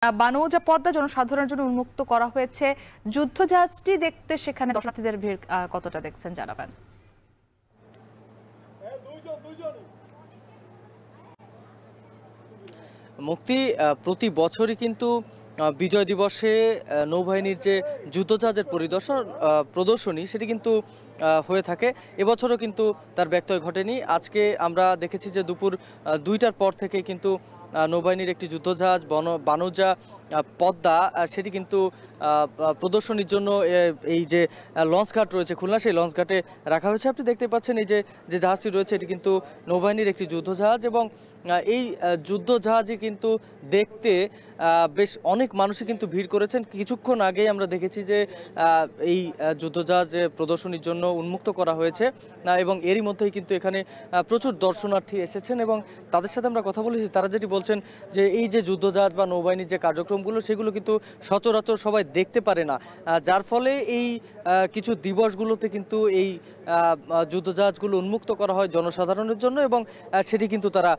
বানৌজা পদ্মা জনসাধারণের জন্য উন্মুক্ত করা হয়েছে। যুদ্ধজাহাজটি দেখতে সেখানে দর্শনার্থীদের ভিড় কতটা দেখছেন জানাবেন। মুক্তি প্রতি বছরই কিন্তু বিজয় দিবসে নৌবাহিনীর যে যুদ্ধজাহাজের প্রদর্শনী সেটি কিন্তু হয়ে থাকে। এবছরও কিন্তু তার ব্যত্যয় ঘটেনি। আজকে আমরা দেখেছি যে দুপুর 2টার পর থেকে কিন্তু নৌবাহিনীর একটি যুদ্ধজাহাজ বানৌজা পদ্মা সেটি কিন্তু প্রদর্শনীর জন্য এই যে লঞ্চঘাট রয়েছে খুলনা, সেই লঞ্চঘাটে রাখা হয়েছে। আপনি দেখতে পাচ্ছেন এই যে জাহাজটি রয়েছে এটি কিন্তু নৌবাহিনীর একটি যুদ্ধজাহাজ এবং এই যুদ্ধজাহাজে কিন্তু দেখতে বেশ অনেক মানুষই কিন্তু ভিড় করেছেন। কিছুক্ষণ আগেই আমরা দেখেছি যে এই যুদ্ধজাহাজ প্রদর্শনীর জন্য উন্মুক্ত করা হয়েছে এবং এরই মধ্যেই কিন্তু এখানে প্রচুর দর্শনার্থী এসেছেন এবং তাদের সাথে আমরা কথা বলেছি। তারা যেটি বলছেন যে এই যে যুদ্ধজাহাজ বা নৌবাহিনীর যে কার্যক্রমগুলো সেগুলো কিন্তু সচরাচর সবাই দেখতে পারে না, যার ফলে এই কিছু দিবসগুলোতে কিন্তু এই যুদ্ধজাহাজগুলো উন্মুক্ত করা হয় জনসাধারণের জন্য এবং সেটি কিন্তু তারা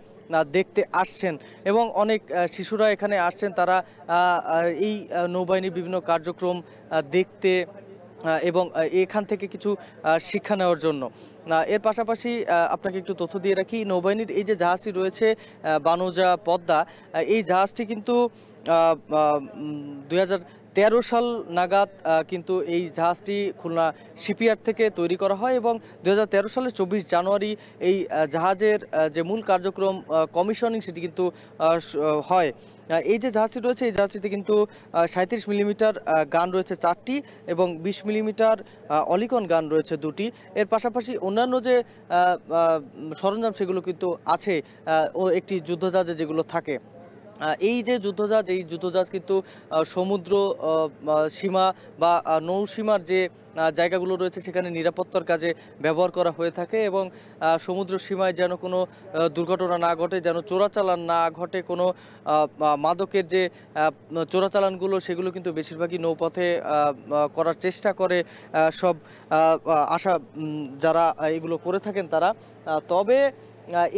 দেখতে আসছেন এবং অনেক শিশুরা এখানে আসছেন। তারা এই নৌবাহিনীর বিভিন্ন কার্যক্রম দেখতে এবং এখান থেকে কিছু শিক্ষা নেওয়ার জন্য। এর পাশাপাশি আপনাকে একটু তথ্য দিয়ে রাখি, নৌবাহিনীর এই যে জাহাজটি রয়েছে বানৌজা পদ্মা, এই জাহাজটি কিন্তু 2013 সাল নাগাদ কিন্তু এই জাহাজটি খুলনা শিপইয়ার্ড থেকে তৈরি করা হয় এবং 2013 সালের 24 জানুয়ারি এই জাহাজের যে মূল কার্যক্রম কমিশনিং সেটি কিন্তু হয়। এই যে জাহাজটি রয়েছে এই জাহাজটিতে কিন্তু 37 মিলিমিটার গান রয়েছে 4টি এবং 20 মিলিমিটার অলিকন গান রয়েছে 2টি। এর পাশাপাশি অন্যান্য যে সরঞ্জাম সেগুলো কিন্তু আছে একটি যুদ্ধজাহাজে যেগুলো থাকে। এই যে যুদ্ধজাহাজ, এই যুদ্ধজাহাজ কিন্তু সমুদ্র সীমা বা নৌসীমার যে জায়গাগুলো রয়েছে সেখানে নিরাপত্তার কাজে ব্যবহার করা হয়ে থাকে এবং সমুদ্র সীমায় যেন কোনো দুর্ঘটনা না ঘটে, যেন চোরাচালান না ঘটে, কোনো মাদকের যে চোরাচালানগুলো সেগুলো কিন্তু বেশিরভাগই নৌপথে করার চেষ্টা করে সব আশা যারা এগুলো করে থাকেন তারা। তবে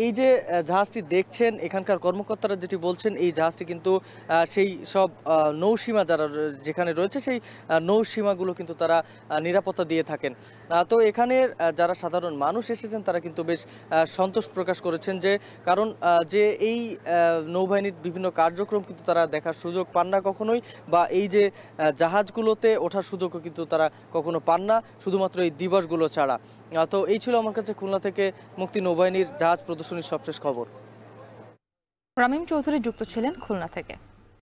এই যে জাহাজটি দেখছেন এখানকার কর্মকর্তারা যেটি বলছেন, এই জাহাজটি কিন্তু সেই সব নৌসীমা যারা যেখানে রয়েছে সেই নৌসীমাগুলো কিন্তু তারা নিরাপত্তা দিয়ে থাকেন। তো এখানের যারা সাধারণ মানুষ এসেছেন তারা কিন্তু বেশ সন্তোষ প্রকাশ করেছেন যে কারণ যে এই নৌবাহিনীর বিভিন্ন কার্যক্রম কিন্তু তারা দেখার সুযোগ পান না কখনোই, বা এই যে জাহাজগুলোতে ওঠার সুযোগও কিন্তু তারা কখনো পান না, শুধুমাত্র এই দিবসগুলো ছাড়া। তো এই ছিল আমার কাছে খুলনা থেকে মুক্তি নৌবাহিনীর জাহাজ প্রদর্শনীর সবশেষ খবর। রামিম চৌধুরী যুক্ত ছিলেন খুলনা থেকে।